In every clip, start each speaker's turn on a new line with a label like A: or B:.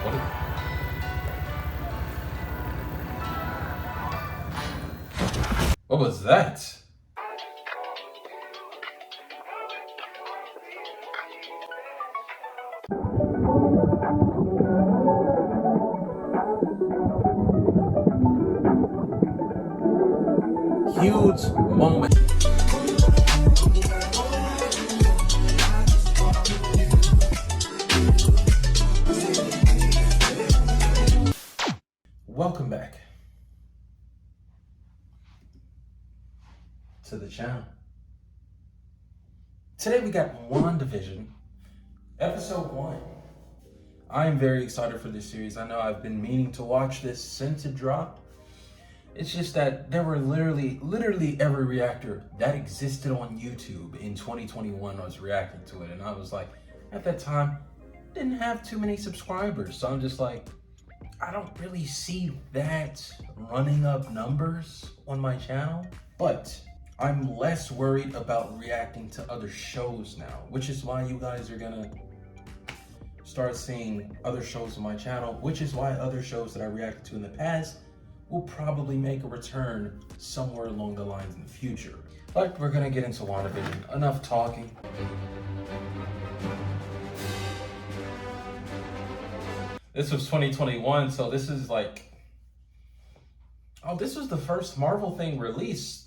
A: What? What was that? Huge moment. Welcome back to the channel. Today we got WandaVision, episode 1. I am very excited for this series. I know I've been meaning to watch this since it dropped. It's just that there were literally every reactor that existed on YouTube in 2021 was reacting to it. And I was like, at that time, didn't have too many subscribers. So I'm just like, I don't really see that running up numbers on my channel. But I'm less worried about reacting to other shows now, which is why you guys are gonna start seeing other shows on my channel, which is why other shows that I reacted to in the past will probably make a return somewhere along the lines in the future. But we're gonna get into WandaVision. Enough talking. This was 2021, so this is like, oh, this was the first Marvel thing released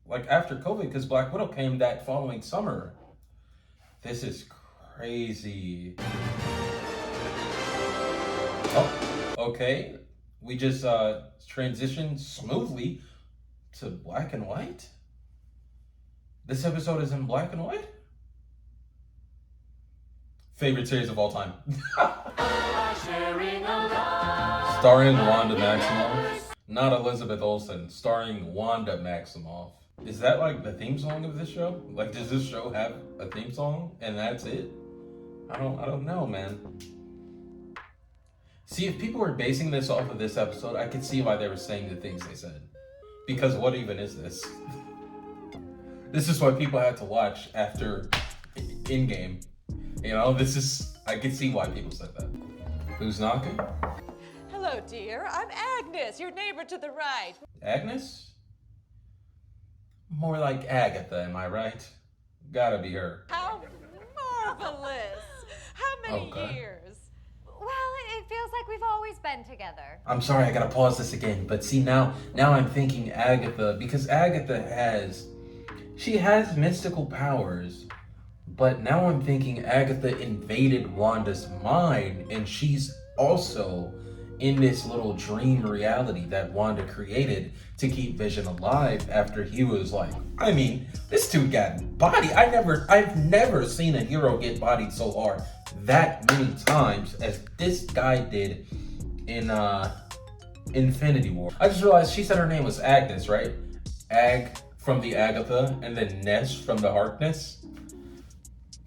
A: like after COVID, because Black Widow came that following summer. This is crazy. Oh, okay. We just transitioned smoothly to black and white. This episode is in black and white. Favorite series of all time. Starring Wanda Maximoff. Not Elizabeth Olsen. Starring Wanda Maximoff. Is that like the theme song of this show? Like, does this show have a theme song and that's it? I don't know, man. See, if people were basing this off of this episode, I could see why they were saying the things they said. Because what even is this? This is what people had to watch after in-game. You know, I could see why people said that. Who's knocking?
B: Hello, dear. I'm Agnes, your neighbor to the right.
A: Agnes? More like Agatha, am I right? Gotta be her.
B: How marvelous. How many
A: Okay.
B: years?
C: Well, it feels like we've always been together.
A: I'm sorry, I gotta pause this again. But see, now I'm thinking Agatha, because Agatha has mystical powers. But now I'm thinking Agatha invaded Wanda's mind, and she's also in this little dream reality that Wanda created to keep Vision alive after he was like, I mean, this dude got bodied. I've never seen a hero get bodied so hard that many times as this guy did in Infinity War. I just realized she said her name was Agnes, right? Ag from the Agatha, and then Ness from the Harkness.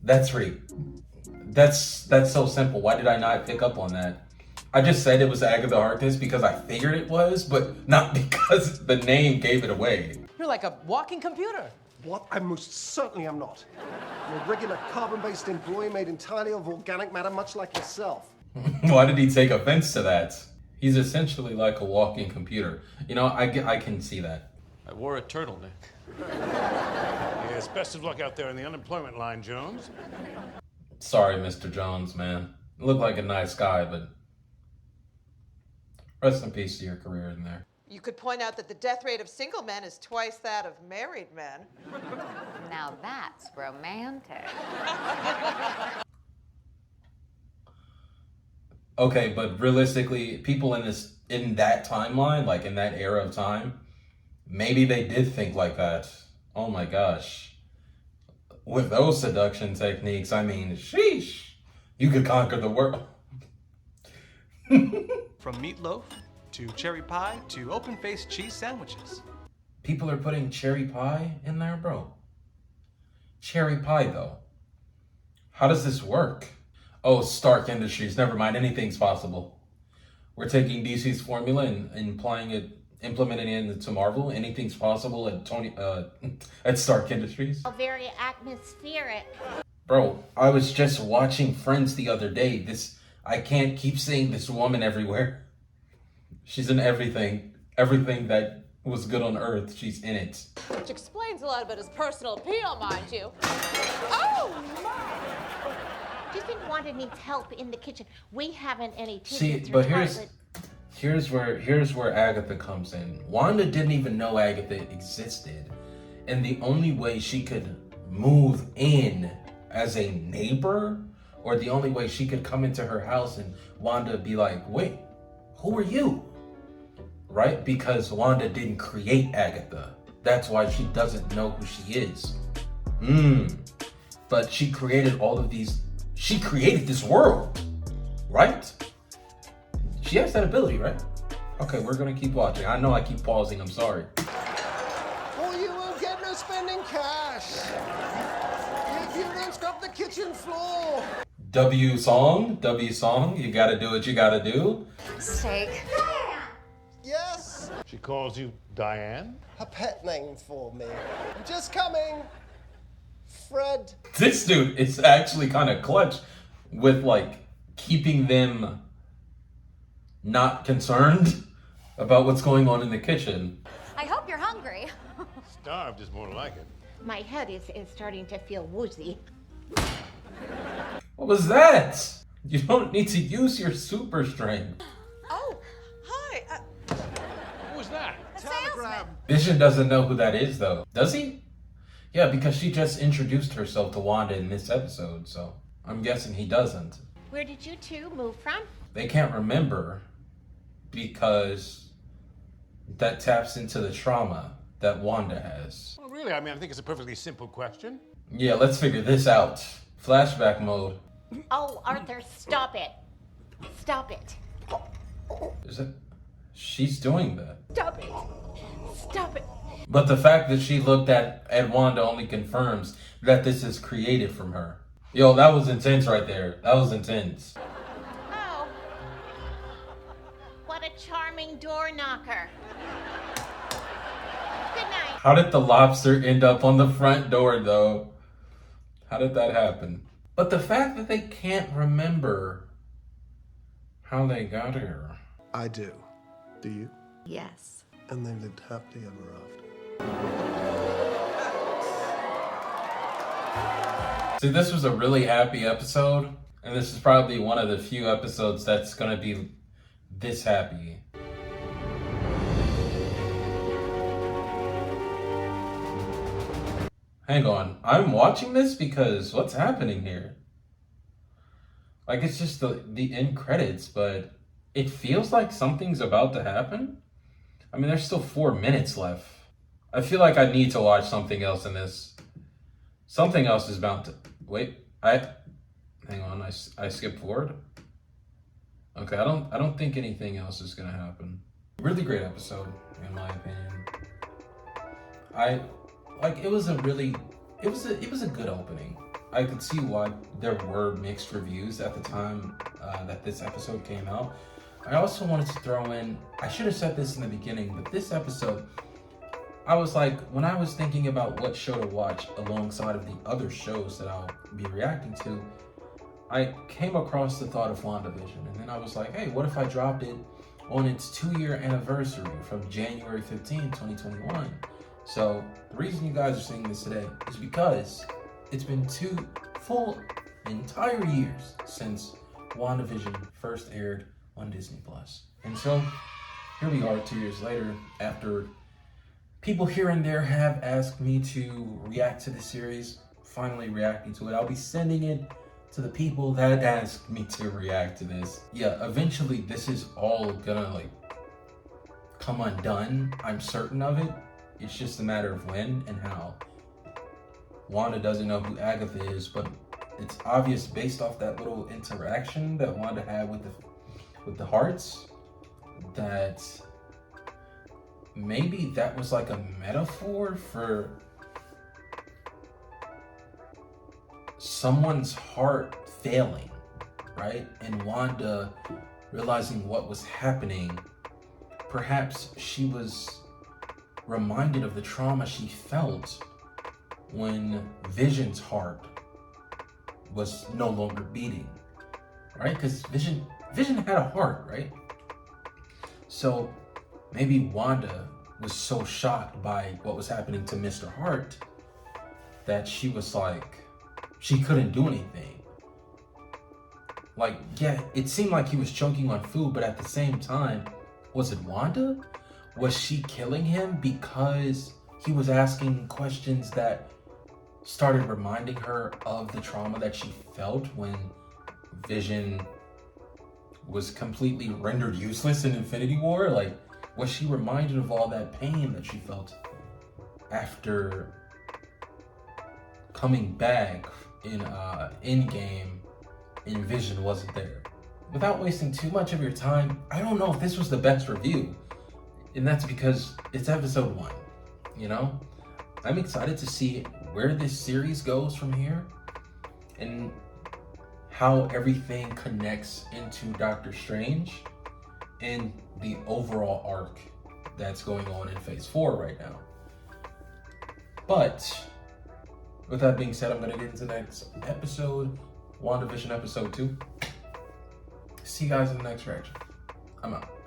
A: That's so simple. Why did I not pick up on that? I just said it was Agatha Harkness because I figured it was, but not because the name gave it away.
D: You're like a walking computer.
E: What? I most certainly am not. I'm a regular carbon-based employee made entirely of organic matter, much like yourself.
A: Why did he take offense to that? He's essentially like a walking computer. You know, I can see that.
F: I wore a turtleneck.
G: Yes, best of luck out there in the unemployment line, Jones.
A: Sorry, Mr. Jones, man. You look like a nice guy, but rest in peace to your career in there.
B: You could point out that the death rate of single men is twice that of married men.
C: Now that's romantic.
A: Okay, but realistically, people in that timeline, like in that era of time, maybe they did think like that. Oh my gosh. With those seduction techniques, I mean, sheesh. You could conquer the world.
D: From meatloaf to cherry pie to open-faced cheese sandwiches.
A: People are putting cherry pie in there, bro. Cherry pie, though. How does this work? Oh, Stark Industries. Never mind. Anything's possible. We're taking DC's formula and implementing it into Marvel. Anything's possible at Stark Industries.
C: Very atmospheric.
A: Bro, I was just watching Friends the other day. I can't keep seeing this woman everywhere. She's in everything. Everything that was good on Earth, she's in it.
B: Which explains a lot about his personal appeal, mind you. Oh, my!
F: Do you think Wanda needs help in the kitchen? We haven't any
A: See,
F: tidbits or
A: but here's where Agatha comes in. Wanda didn't even know Agatha existed. And the only way she could move in as a neighbor, or the only way she could come into her house and Wanda be like, wait, who are you? Right? Because Wanda didn't create Agatha. That's why she doesn't know who she is. But she created all of these, she created this world, right? She has that ability, right? Okay, we're gonna keep watching. I know I keep pausing, I'm sorry.
E: Or you won't get no spending cash. If you don't scrub the kitchen floor.
A: W song, you gotta do what you gotta do.
C: Steak.
E: Yes,
G: She calls you Diane?
E: a pet name for me. I'm just coming. Fred.
A: This dude is actually kind of clutch with like keeping them not concerned about what's going on in the kitchen.
C: I hope you're hungry.
G: Starved is more like it.
F: My head is starting to feel woozy.
A: What was that? You don't need to use your super strength.
B: Oh, hi.
G: Who was that?
C: A salesman.
A: Vision doesn't know who that is though. Does he? Yeah, because she just introduced herself to Wanda in this episode, so I'm guessing he doesn't.
F: Where did you two move from?
A: They can't remember because that taps into the trauma that Wanda has.
G: Well, really, I mean, I think it's a perfectly simple question.
A: Yeah, let's figure this out. Flashback mode.
F: Oh, Arthur, stop it. Stop it.
A: Is it? She's doing that.
F: Stop it. Stop it.
A: But the fact that she looked at Wanda only confirms that this is created from her. Yo, that was intense right there. That was intense.
F: Oh. What a charming door knocker. Good night.
A: How did the lobster end up on the front door though? How did that happen? But the fact that they can't remember how they got here.
E: I do. Do you?
F: Yes.
E: And they lived happily ever after.
A: See, this was a really happy episode, and this is probably one of the few episodes that's gonna be this happy. Hang on, I'm watching this because what's happening here? Like, it's just the end credits, but it feels like something's about to happen. I mean, there's still 4 minutes left. I feel like I need to watch something else in this. Something else is bound to... Wait, hang on, I skipped forward. Okay, I don't think anything else is gonna happen. Really great episode, in my opinion. It was a good opening. I could see why there were mixed reviews at the time that this episode came out. I also wanted to throw in, I should have said this in the beginning, but this episode, I was like, when I was thinking about what show to watch alongside of the other shows that I'll be reacting to, I came across the thought of WandaVision, and then I was like, hey, what if I dropped it on its 2-year anniversary from January 15, 2021? So the reason you guys are seeing this today is because it's been 2 full entire years since WandaVision first aired on Disney+. And so here we are 2 years later, after people here and there have asked me to react to the series, finally reacting to it. I'll be sending it to the people that asked me to react to this. Yeah, eventually this is all gonna come undone. I'm certain of it. It's just a matter of when and how. Wanda doesn't know who Agatha is, but it's obvious based off that little interaction that Wanda had with the hearts that maybe that was like a metaphor for someone's heart failing, right? And Wanda realizing what was happening. Perhaps she was reminded of the trauma she felt when Vision's heart was no longer beating, right? Because Vision had a heart, right? So maybe Wanda was so shocked by what was happening to Mr. Hart that she was like, she couldn't do anything. Like, yeah, it seemed like he was choking on food, but at the same time, was it Wanda? Was she killing him because he was asking questions that started reminding her of the trauma that she felt when Vision was completely rendered useless in Infinity War? Like, was she reminded of all that pain that she felt after coming back in Endgame and Vision wasn't there? Without wasting too much of your time, I don't know if this was the best review. And that's because it's episode 1, you know? I'm excited to see where this series goes from here and how everything connects into Doctor Strange and the overall arc that's going on in Phase 4 right now. But with that being said, I'm going to get into the next episode, WandaVision episode 2. See you guys in the next reaction. I'm out.